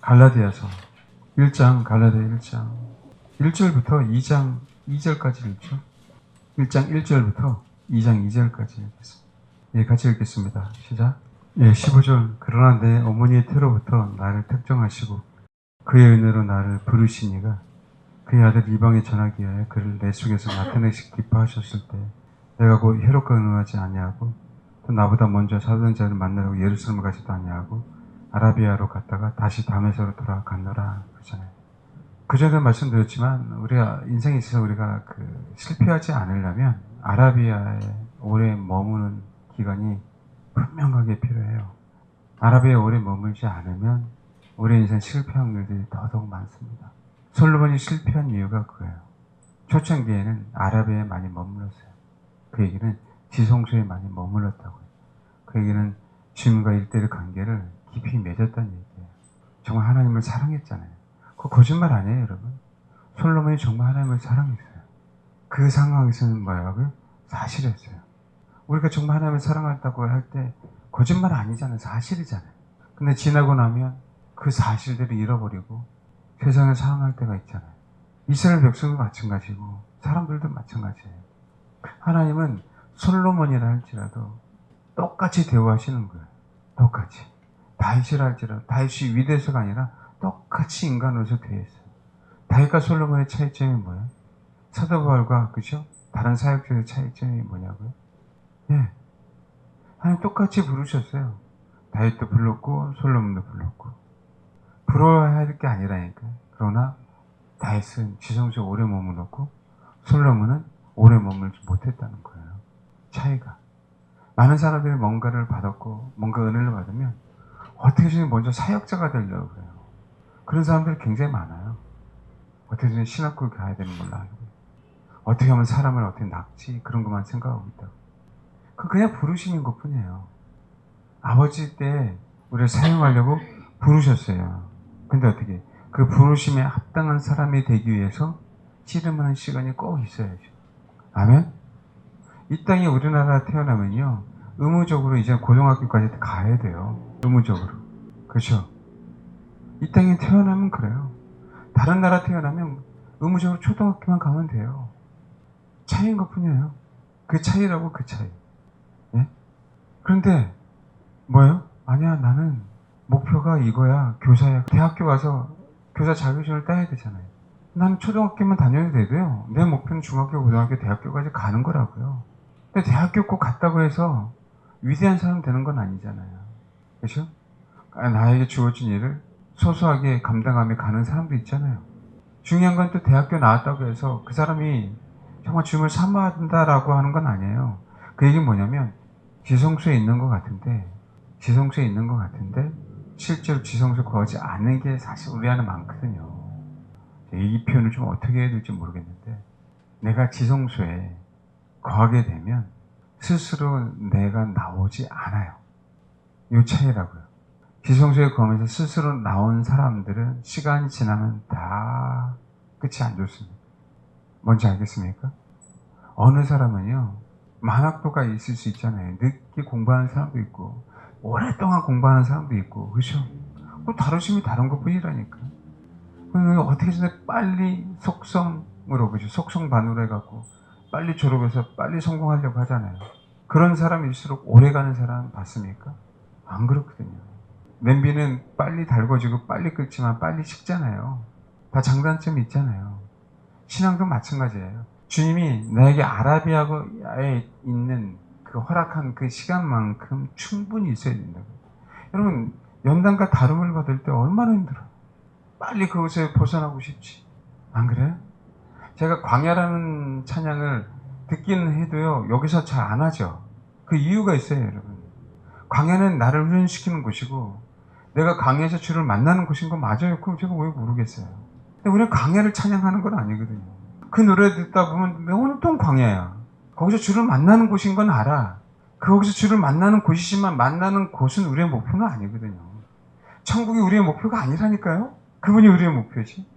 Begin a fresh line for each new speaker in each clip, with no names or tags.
갈라디아서 1장, 갈라디아 1장 1절부터 2장 2절까지 읽죠. 1장 1절부터 2장 2절까지 읽겠습니다. 예, 같이 읽겠습니다. 시작. 예, 15절. 그러나 내 어머니의 태로부터 나를 특정하시고 그의 은혜로 나를 부르시니가 그의 아들 이방에 전하기 위하여 그를 내 속에서 나타내시 기뻐하셨을 때 내가 곧 헤롯과 의논하지 아니하고 또 나보다 먼저 사도된 자를 만나려고 예루살렘을 가지도 아니하고 아라비아로 갔다가 다시 다메섹으로 돌아갔노라 그러잖아요. 그 전에 말씀드렸지만 우리가 인생에 있어서 우리가 실패하지 않으려면 아라비아에 오래 머무는 기간이 분명하게 필요해요. 아라비아에 오래 머물지 않으면 우리 인생 실패한 일들이 더더욱 많습니다. 솔로몬이 실패한 이유가 그거예요. 초창기에는 아라비아에 많이 머물렀어요. 그 얘기는 지성소에 많이 머물렀다고요. 그 얘기는 주님과 일대의 관계를 깊이 맺었다는 얘기예요. 정말 하나님을 사랑했잖아요. 그거 거짓말 아니에요, 여러분. 솔로몬이 정말 하나님을 사랑했어요. 그 상황에서는 뭐라고요? 사실이었어요. 우리가 정말 하나님을 사랑한다고 할 때 거짓말 아니잖아요. 사실이잖아요. 근데 지나고 나면 그 사실들을 잃어버리고 세상을 사랑할 때가 있잖아요. 이스라엘 백성도 마찬가지고 사람들도 마찬가지예요. 하나님은 솔로몬이라 할지라도 똑같이 대우하시는 거예요. 똑같이. 다윗이라 할지라도 다윗이 위대해서가 아니라 똑같이 인간으로서 대했어요. 다윗과 솔로몬의 차이점이 뭐예요? 사도 바울과 그죠? 다른 사역자의 차이점이 뭐냐고요? 예. 하나님 똑같이 부르셨어요. 다윗도 불렀고 솔로몬도 불렀고. 부러워야 할 게 아니라니까요. 그러나 다윗은 지성소에 오래 머물렀고 솔로몬은 오래 머물지 못했다는 거예요. 차이가. 많은 사람들이 뭔가를 받았고 뭔가 은혜를 받으면 어떻게든 먼저 사역자가 되려고 그래요. 그런 사람들이 굉장히 많아요. 어떻게든 신학교를 가야 되는 걸로 알고 어떻게 하면 사람을 어떻게 낚지 그런 것만 생각하고 있다고. 그냥 부르시는 것 뿐이에요. 아버지 때 우리를 사용하려고 부르셨어요. 근데 어떻게 그 부르심에 합당한 사람이 되기 위해서 씨름하는 시간이 꼭 있어야죠. 아멘? 이 땅에 우리나라 태어나면요 의무적으로 이제 고등학교까지 가야 돼요. 의무적으로. 그렇죠? 이 땅에 태어나면 그래요. 다른 나라 태어나면 의무적으로 초등학교만 가면 돼요. 차이인 것 뿐이에요. 그 차이라고 그 차이. 예? 그런데 뭐예요? 아니야 나는 목표가 이거야. 교사야. 대학교 가서 교사 자격증을 따야 되잖아요. 나는 초등학교만 다녀도 되고요. 내 목표는 중학교, 고등학교, 대학교까지 가는 거라고요. 근데 대학교 꼭 갔다고 해서 위대한 사람 되는 건 아니잖아요. 그렇죠? 나에게 주어진 일을 소소하게 감당하며 가는 사람도 있잖아요. 중요한 건 또 대학교 나왔다고 해서 그 사람이 정말 주님을 사모한다라고 하는 건 아니에요. 그 얘기는 뭐냐면 지성소에 있는 것 같은데 실제로 지성소에 거하지 않는 게 사실 우리 안에 많거든요. 이 표현을 좀 어떻게 해야 될지 모르겠는데 내가 지성소에 거하게 되면 스스로 내가 나오지 않아요. 이 차이라고요. 지성소에 거하면서 스스로 나온 사람들은 시간이 지나면 다 끝이 안 좋습니다. 뭔지 알겠습니까? 어느 사람은요 만학도가 있을 수 있잖아요. 늦게 공부하는 사람도 있고 오랫동안 공부하는 사람도 있고 그렇죠? 다루심이 다른 것 뿐이라니까. 어떻게 전에 빨리 속성으로 그죠? 속성반으로 해갖고 빨리 졸업해서 빨리 성공하려고 하잖아요. 그런 사람일수록 오래가는 사람 봤습니까? 안 그렇거든요. 냄비는 빨리 달궈지고 빨리 끓지만 빨리 식잖아요. 다 장단점이 있잖아요. 신앙도 마찬가지예요. 주님이 나에게 아라비아에 있는 그 허락한 그 시간만큼 충분히 있어야 된다고요. 여러분 연단과 다름을 받을 때 얼마나 힘들어요. 빨리 그것에 벗어나고 싶지. 안 그래요? 제가 광야라는 찬양을 듣기는 해도요 여기서 잘 안 하죠. 그 이유가 있어요 여러분. 광야는 나를 훈련시키는 곳이고 내가 광야에서 주를 만나는 곳인 건 맞아요. 그럼 제가 왜 모르겠어요. 근데 우리는 광야를 찬양하는 건 아니거든요. 그 노래 듣다 보면 온통 광야야. 거기서 주를 만나는 곳인 건 알아. 거기서 주를 만나는 곳이지만 만나는 곳은 우리의 목표는 아니거든요. 천국이 우리의 목표가 아니라니까요. 그분이 우리의 목표지.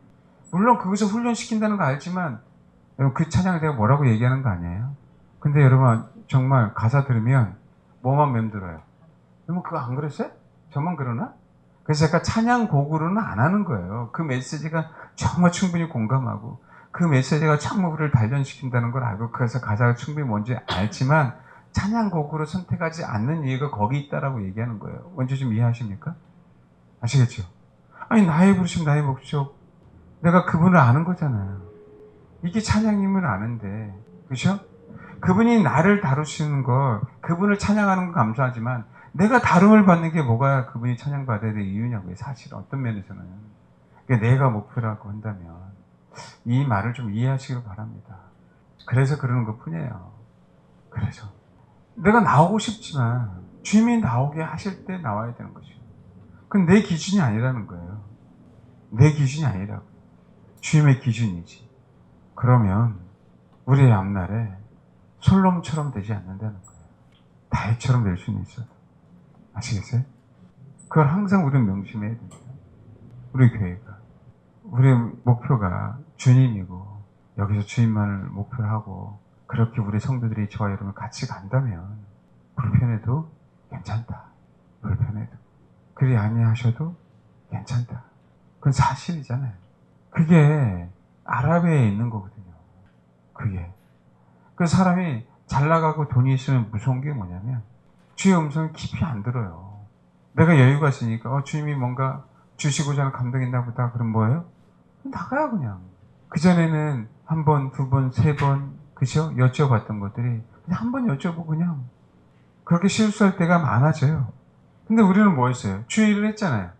물론 그것을 훈련시킨다는 거 알지만 그 찬양을 내가 뭐라고 얘기하는 거 아니에요. 근데 여러분 정말 가사 들으면 뭐만 맴들어요. 여러분 그거 안 그랬어요? 저만 그러나? 그래서 제가 찬양 곡으로는 안 하는 거예요. 그 메시지가 정말 충분히 공감하고 그 메시지가 정말 우리를 단련시킨다는 걸 알고 그래서 가사가 충분히 뭔지 알지만 찬양 곡으로 선택하지 않는 이유가 거기 있다라고 얘기하는 거예요. 뭔지 좀 이해하십니까? 아시겠죠? 아니 나의 부르심 나의 목적 내가 그분을 아는 거잖아요. 이게 찬양임을 아는데 그렇죠? 그분이 나를 다루시는 거 그분을 찬양하는 건 감사하지만 내가 다rum을 받는 게 뭐가 그분이 찬양받아야 될 이유냐고요. 사실 어떤 면에서는. 그러니까 내가 목표라고 한다면 이 말을 좀 이해하시길 바랍니다. 그래서 그러는 것 뿐이에요. 그래서 내가 나오고 싶지만 주님이 나오게 하실 때 나와야 되는 거죠. 그건 내 기준이 아니라는 거예요. 내 기준이 아니라고. 주님의 기준이지. 그러면 우리의 앞날에 솔롬처럼 되지 않는다는 거예요. 다윗처럼 될 수는 있어도. 아시겠어요? 그걸 항상 우리는 명심해야 됩니다. 우리 교회가. 우리의 목표가 주님이고 여기서 주님만을 목표로 하고 그렇게 우리 성도들이 저와 여러분 같이 간다면 불편해도 괜찮다. 불편해도. 그리 아니하셔도 괜찮다. 그건 사실이잖아요. 그게 아랍에 있는 거거든요. 그게. 그 사람이 잘 나가고 돈이 있으면 무서운 게 뭐냐면 주의 음성을 깊이 안 들어요. 내가 여유가 있으니까 주님이 뭔가 주시고자 하는 감동이 있나 보다. 그럼 뭐예요? 나가요 그냥. 그전에는 한 번, 두 번, 세 번 그죠? 여쭤봤던 것들이 그냥 한 번 여쭤보고 그냥 그렇게 실수할 때가 많아져요. 근데 우리는 뭐 했어요? 주의를 했잖아요.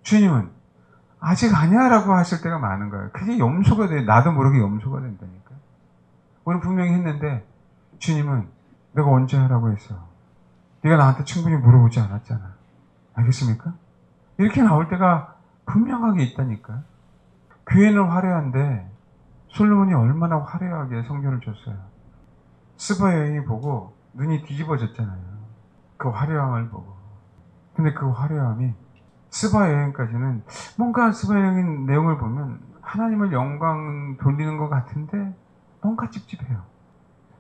주님은 아직 아니야라고 하실 때가 많은 거예요. 그게 염소가 돼. 나도 모르게 염소가 된다니까. 우리는 분명히 했는데 주님은 내가 언제 하라고 했어? 네가 나한테 충분히 물어보지 않았잖아. 알겠습니까? 이렇게 나올 때가 분명하게 있다니까. 교회는 화려한데 솔로몬이 얼마나 화려하게 성전을 줬어요. 스바 여인이 보고 눈이 뒤집어졌잖아요. 그 화려함을 보고. 근데 그 화려함이 스바 여인까지는 뭔가 스바 여인 내용을 보면 하나님을 영광 돌리는 것 같은데 뭔가 찝찝해요.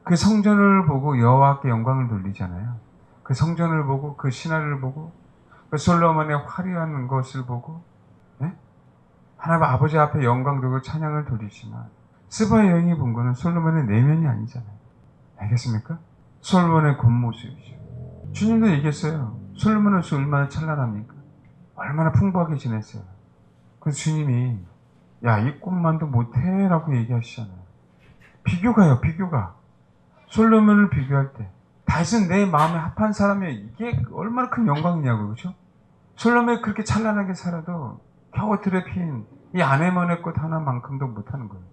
그 성전을 보고 여호와께 영광을 돌리잖아요. 그 성전을 보고 그 신화를 보고 그 솔로몬의 화려한 것을 보고 네? 하나님 아버지 앞에 영광 돌고 찬양을 돌리지만 스바 여인이 본 거는 솔로몬의 내면이 아니잖아요. 알겠습니까? 솔로몬의 겉모습이죠. 주님도 얘기했어요. 솔로몬은 얼마나 찬란합니까? 얼마나 풍부하게 지냈어요. 그래서 주님이 야, 이 꽃만도 못해 라고 얘기하시잖아요. 비교가요, 비교가. 솔로몬을 비교할 때 다윗은 내 마음에 합한 사람이 이게 얼마나 큰 영광이냐고, 그렇죠? 솔로몬이 그렇게 찬란하게 살아도 겨우 들에 핀 이 아네모네 꽃 하나만큼도 못하는 거예요.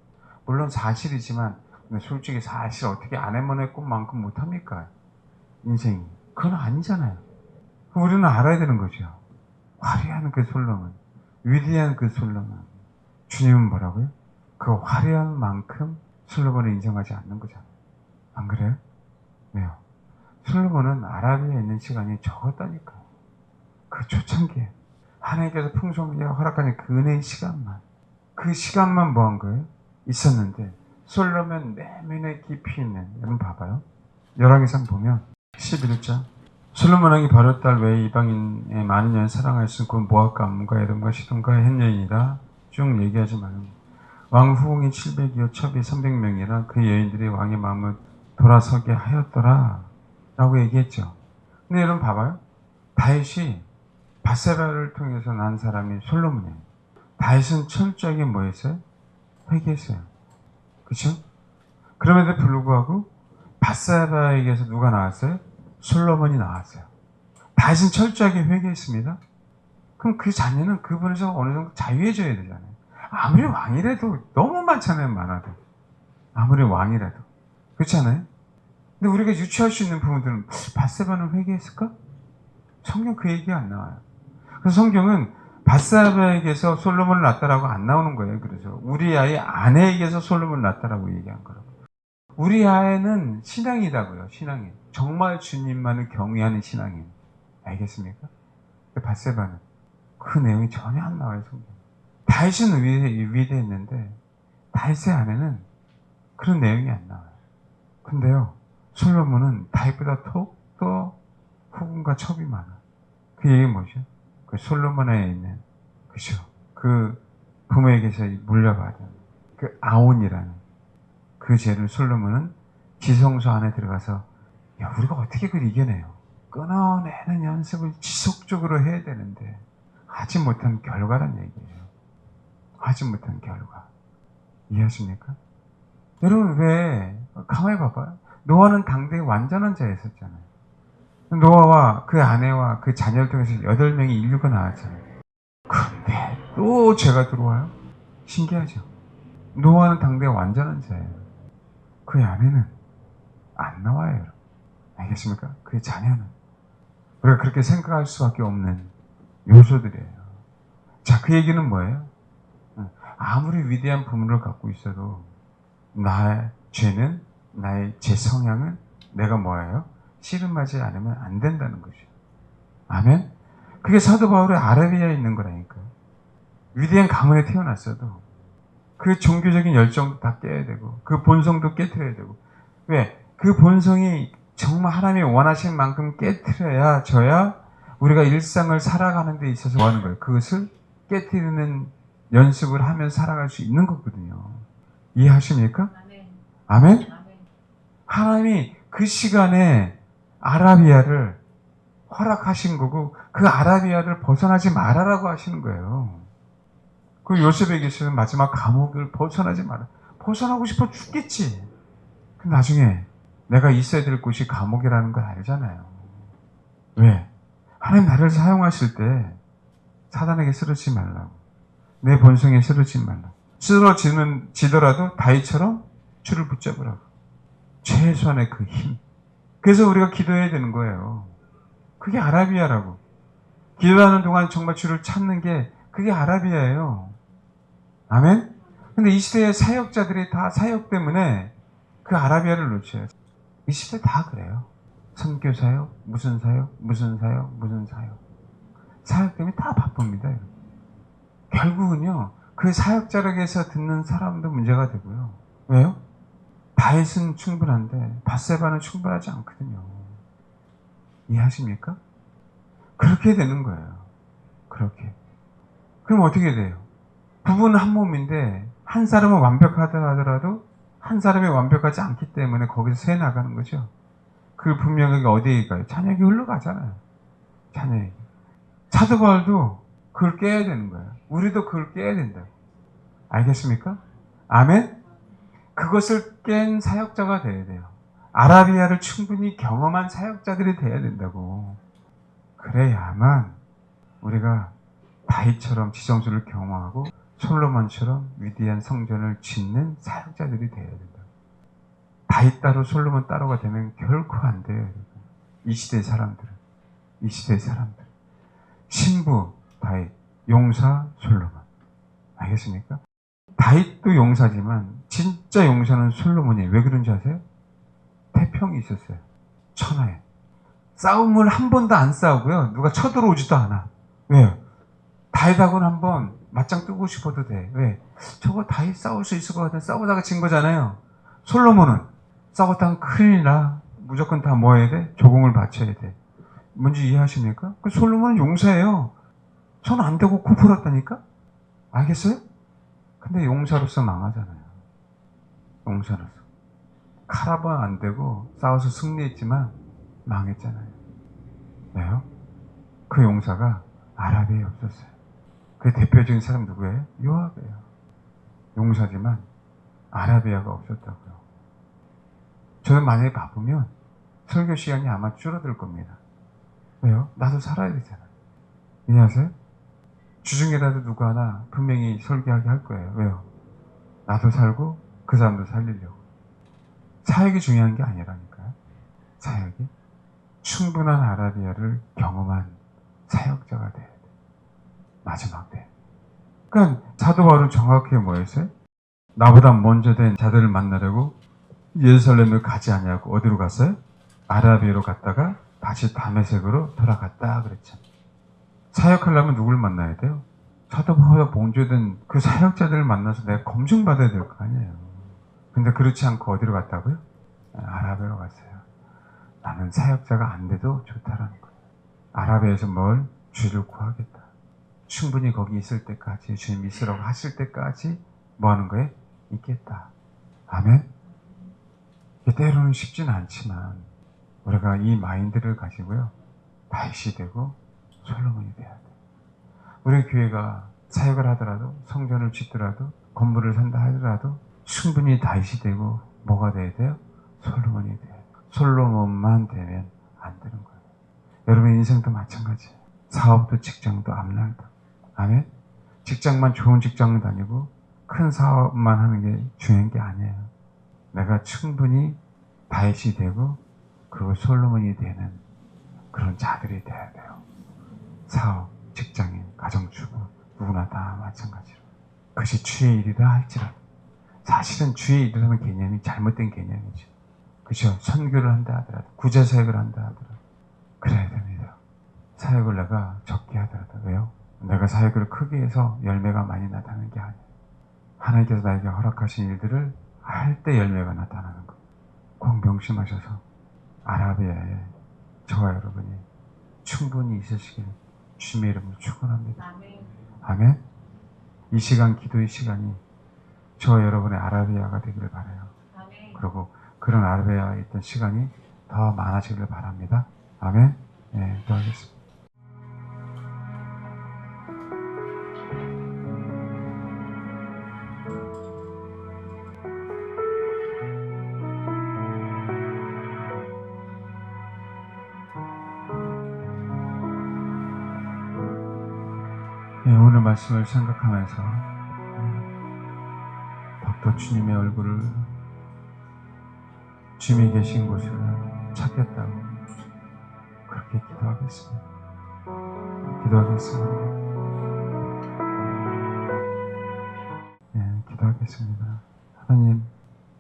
물론 사실이지만 솔직히 사실 어떻게 아네모네 꽃만큼 못합니까? 인생이. 그건 아니잖아요. 우리는 알아야 되는 거죠. 화려한 그 솔로몬, 위대한 그 솔로몬. 주님은 뭐라고요? 그 화려한 만큼 솔로몬을 인정하지 않는 거잖아요. 안 그래요? 왜요? 솔로몬은 아라비아에 있는 시간이 적었다니까요. 그 초창기에 하나님께서 풍성하게 허락하는 그 은혜의 시간만, 그 시간만 뭐 한 거예요? 있었는데 솔로몬 내면에 깊이 있는, 여러분 봐봐요. 열왕기상 보면 11장 솔로몬 왕이 바로 딸 외에 이방인의 많은 여인 사랑하였으니 그 모압과 암몬과 에돔과 시돈과 헷 여인이라 쭉 얘기하지 말고 왕 후궁이 700이요 첩이 300명이라 그 여인들이 왕의 마음을 돌아서게 하였더라 라고 얘기했죠. 근데 여러분 봐봐요. 다윗이 바세바를 통해서 난 사람이 솔로몬이에요. 다윗은 철저하게 뭐 했어요? 회개했어요. 그쵸? 그럼에도 불구하고 바세바에게서 누가 나왔어요? 솔로몬이 나왔어요. 다윗은 철저하게 회개했습니다. 그럼 그 자녀는 그분에서 어느 정도 자유해져야 되잖아요. 아무리 왕이라도 너무 많잖아요. 많아도. 아무리 왕이라도. 그렇지 않아요? 근데 우리가 유추할 수 있는 부분들은 바세바는 회개했을까? 성경 그 얘기가 안 나와요. 그래서 성경은 바세바에게서 솔로몬을 낳았다라고 안 나오는 거예요. 그래서 우리아의 아내에게서 솔로몬을 낳았다라고 얘기한 거라고. 우리아에는 신앙이라고요. 신앙인. 정말 주님만을 경외하는 신앙인. 알겠습니까? 바세바는 그 내용이 전혀 안 나와요. 성경. 다윗은 위대했는데 다윗의 아내는 그런 내용이 안 나와요. 근데요, 솔로몬은 다윗보다 더욱더 후궁과 첩이 많아. 그 얘기는 뭐죠? 그 그 솔로몬에 있는 그죠? 그 부모에게서 물려받은 그 아온이라는 그 죄를 솔로몬은 지성소 안에 들어가서 야, 우리가 어떻게 그걸 이겨내요? 끊어내는 연습을 지속적으로 해야 되는데 하지 못한 결과란 얘기예요. 하지 못한 결과. 이해하십니까? 여러분 왜 가만히 봐봐요. 노아는 당대에 완전한 자였었잖아요. 노아와 그 아내와 그 자녀를 통해서 8명의 인류가 나왔잖아요. 근데 또 죄가 들어와요? 신기하죠? 노아는 당대에 완전한 자예요. 그의 아내는 안 나와요. 여러분. 알겠습니까? 그의 자녀는. 우리가 그렇게 생각할 수밖에 없는 요소들이에요. 자, 그 얘기는 뭐예요? 아무리 위대한 부모를 갖고 있어도 나의 죄는, 나의 제 성향은 내가 뭐예요? 씨름하지 않으면 안 된다는 거죠. 아멘? 그게 사도 바울의 아라비아에 있는 거라니까요. 위대한 가문에 태어났어도 그 종교적인 열정도 다 깨야 되고 그 본성도 깨트려야 되고 왜? 그 본성이 정말 하나님이 원하시는 만큼 깨트려야 저야 우리가 일상을 살아가는 데 있어서 뭐 하는 거예요? 그것을 깨트리는 연습을 하면 살아갈 수 있는 거거든요. 이해하십니까? 아멘? 하나님이 그 시간에 아라비아를 허락하신 거고 그 아라비아를 벗어나지 말아라고 하시는 거예요. 그 요셉에게서는 마지막 감옥을 벗어나지 마라. 벗어나고 싶어 죽겠지. 그 나중에 내가 있어야 될 곳이 감옥이라는 걸 알잖아요. 왜? 하나님 나를 사용하실 때 사단에게 쓰러지지 말라고. 내 본성에 쓰러지지 말라고. 쓰러지더라도 다윗처럼 줄을 붙잡으라고. 최소한의 그 힘. 그래서 우리가 기도해야 되는 거예요. 그게 아라비아라고. 기도하는 동안 정말 주를 찾는 게 그게 아라비아예요. 아멘? 근데 이 시대의 사역자들이 다 사역 때문에 그 아라비아를 놓쳐요. 이 시대 다 그래요. 선교 사역, 무슨 사역, 무슨 사역, 무슨 사역. 사역 때문에 다 바쁩니다. 결국은요, 그 사역자락에서 듣는 사람도 문제가 되고요. 왜요? 다윗은 충분한데 밧세바는 충분하지 않거든요. 이해하십니까? 그렇게 되는 거예요. 그렇게. 그럼 어떻게 돼요? 부부는 한 몸인데 한 사람은 완벽하다 하더라도 한 사람이 완벽하지 않기 때문에 거기서 새 나가는 거죠. 그 분명히 어디에 가요? 자녀에게 흘러가잖아요. 자녀에게. 사도 바울도 그걸 깨야 되는 거예요. 우리도 그걸 깨야 된다고. 알겠습니까? 아멘? 그것을 깬 사역자가 돼야 돼요. 아라비아를 충분히 경험한 사역자들이 돼야 된다고. 그래야만 우리가 다윗처럼 지성소를 경험하고 솔로몬처럼 위대한 성전을 짓는 사역자들이 돼야 된다. 다윗 따로 솔로몬 따로가 되면 결코 안 돼요. 이 시대 사람들은. 이 시대 사람들. 신부 다윗, 용사 솔로몬. 알겠습니까? 다윗도 용사지만 진짜 용사는 솔로몬이에요. 왜 그런지 아세요? 태평이 있었어요. 천하에. 싸움을 한 번도 안 싸우고요. 누가 쳐들어오지도 않아. 왜요? 다윗하고는 한번 맞짱 뜨고 싶어도 돼. 왜? 저거 다윗 싸울 수 있을 것 같은데 싸우다가 진 거잖아요. 솔로몬은 싸웠다가 큰일 나. 무조건 다 뭐 해야 돼? 조공을 바쳐야 돼. 뭔지 이해하십니까? 그 솔로몬은 용사예요. 손 안 대고 코 풀었다니까? 알겠어요? 근데 용사로서 망하잖아요. 용사로서. 칼 한 번 안 대고 싸워서 승리했지만 망했잖아요. 왜요? 그 용사가 아라비아에 없었어요. 그 대표적인 사람 누구예요? 요압이에요. 용사지만 아라비아가 없었다고요. 저는 만약에 바쁘면 설교 시간이 아마 줄어들 겁니다. 왜요? 나도 살아야 되잖아요. 이해하세요? 주중에라도 누구 하나 분명히 설교하게 할 거예요. 왜요? 나도 살고 그 사람도 살리려고. 사역이 중요한 게 아니라니까요. 사역이 충분한 아라비아를 경험한 사역자가 돼야 돼. 마지막 때. 그러니까 사도 바울은 정확히 뭐였어요? 나보다 먼저 된 자들을 만나려고 예루살렘을 가지 않냐고 어디로 갔어요? 아라비아로 갔다가 다시 다메섹으로 돌아갔다 그랬죠. 사역하려면 누굴 만나야 돼요? 사도 바울과 본조된 그 사역자들을 만나서 내가 검증받아야 될 거 아니에요. 근데 그렇지 않고 어디로 갔다고요? 아라비아로 갔어요. 나는 사역자가 안 돼도 좋다라는 거예요. 아라비아에서 뭘? 주를 구하겠다. 충분히 거기 있을 때까지, 주님 있으라고 하실 때까지 뭐 하는 거예요? 있겠다. 아멘? 때로는 쉽지는 않지만 우리가 이 마인드를 가지고요, 다윗이 되고 솔로몬이 돼야 돼. 우리 교회가 사역을 하더라도, 성전을 짓더라도, 건물을 산다 하더라도 충분히 다윗이 되고 뭐가 돼야 돼요? 솔로몬이 돼야 돼요. 솔로몬만 되면 안 되는 거예요. 여러분 인생도 마찬가지예요. 사업도 직장도 앞날도. 아멘? 직장만 좋은 직장을 다니고 큰 사업만 하는 게 중요한 게 아니에요. 내가 충분히 다윗이 되고 그리고 솔로몬이 되는 그런 자들이 돼야 돼요. 사업, 직장인, 가정주부 누구나 다 마찬가지로. 그것이 주의 일이라 할지라도. 사실은 주의 일이라는 개념이 잘못된 개념이죠. 그렇죠? 선교를 한다 하더라도, 구제사역을 한다 하더라도 그래야 됩니다. 사역을 내가 적게 하더라도. 왜요? 내가 사역을 크게 해서 열매가 많이 나타나는 게 아니에요. 하나님께서 나에게 허락하신 일들을 할 때 열매가 나타나는 거예요. 꼭 명심하셔서 아라비아에 저와 여러분이 충분히 있으시길 주님의 이름으로 축원합니다. 아멘. 이 시간, 기도의 시간이 저와 여러분의 아라비아가 되기를 바라요. 그리고 그런 아라비아에 있던 시간이 더 많아지기를 바랍니다. 아멘. 네, 기도하겠습니다. 네, 오늘 말씀을 생각하면서 더욱더 주님의 얼굴을, 주님이 계신 곳을 찾겠다고 그렇게 기도하겠습니다. 기도하겠습니다. 네, 기도하겠습니다. 하나님,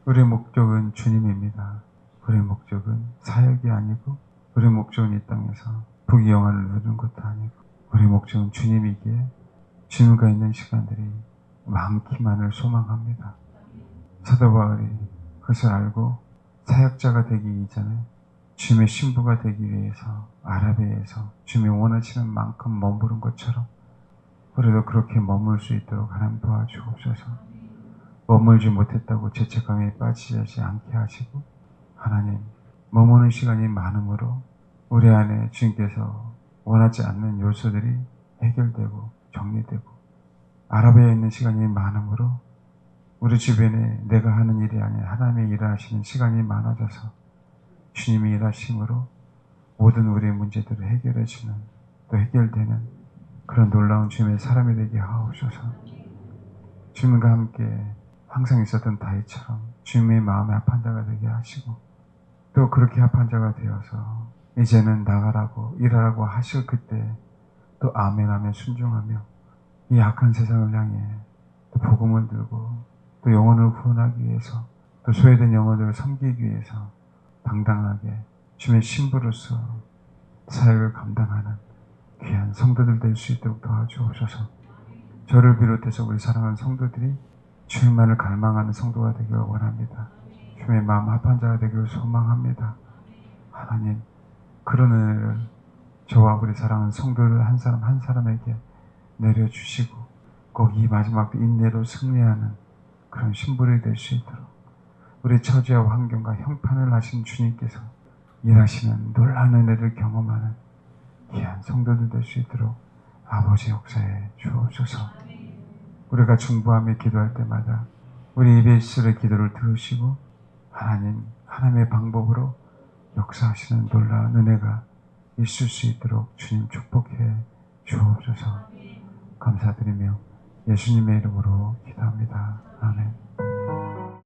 우리의 목적은 주님입니다. 우리의 목적은 사역이 아니고, 우리의 목적은 이 땅에서 부귀영화를 누리는 것도 아니고, 우리의 목적은 주님이기에 주님과 있는 시간들이 많기만을 소망합니다. 사도 바울이 그것을 알고 사역자가 되기 이전에 주님의 신부가 되기 위해서 아라비아에서 주님이 원하시는 만큼 머무른 것처럼 우리도 그렇게 머물 수 있도록 하나님 도와주옵소서. 머물지 못했다고 죄책감에 빠지지 않게 하시고, 하나님 머무는 시간이 많음으로 우리 안에 주님께서 원하지 않는 요소들이 해결되고 정리되고, 아라비아에 있는 시간이 많음으로 우리 주변에 내가 하는 일이 아닌 하나님의 일을 하시는 시간이 많아져서 주님이 일하심으로 모든 우리의 문제들을 해결해 주는, 또 해결되는 그런 놀라운 주님의 사람이 되게 하옵소서. 주님과 함께 항상 있었던 다윗처럼 주님의 마음에 합한 자가 되게 하시고, 또 그렇게 합한 자가 되어서 이제는 나가라고 일하라고 하실 그때 또 아멘 하며 순종하며 이 악한 세상을 향해 또 복음을 들고 또 영혼을 구원하기 위해서, 또 소외된 영혼들을 섬기기 위해서 당당하게 주님의 신부로서 사역을 감당하는 귀한 성도들 될 수 있도록 도와주옵소서. 저를 비롯해서 우리 사랑하는 성도들이 주님만을 갈망하는 성도가 되기를 원합니다. 주님의 마음 합한 자가 되기를 소망합니다. 하나님, 그런 은혜를 저와 우리 사랑하는 성도들 한 사람 한 사람에게 내려주시고, 꼭 이 마지막 때 인내로 승리하는 그런 신부를 될 수 있도록 우리 처지와 환경과 형편을 하신 주님께서 일하시는 놀라운 은혜를 경험하는 귀한 성도들 될 수 있도록 아버지 역사에 주옵소서. 우리가 중보하며 기도할 때마다 우리 입에 있을 기도를 들으시고 하나님의 방법으로 역사하시는 놀라운 은혜가 있을 수 있도록 주님 축복해 주옵소서. 감사드리며 예수님의 이름으로 기도합니다. 아멘.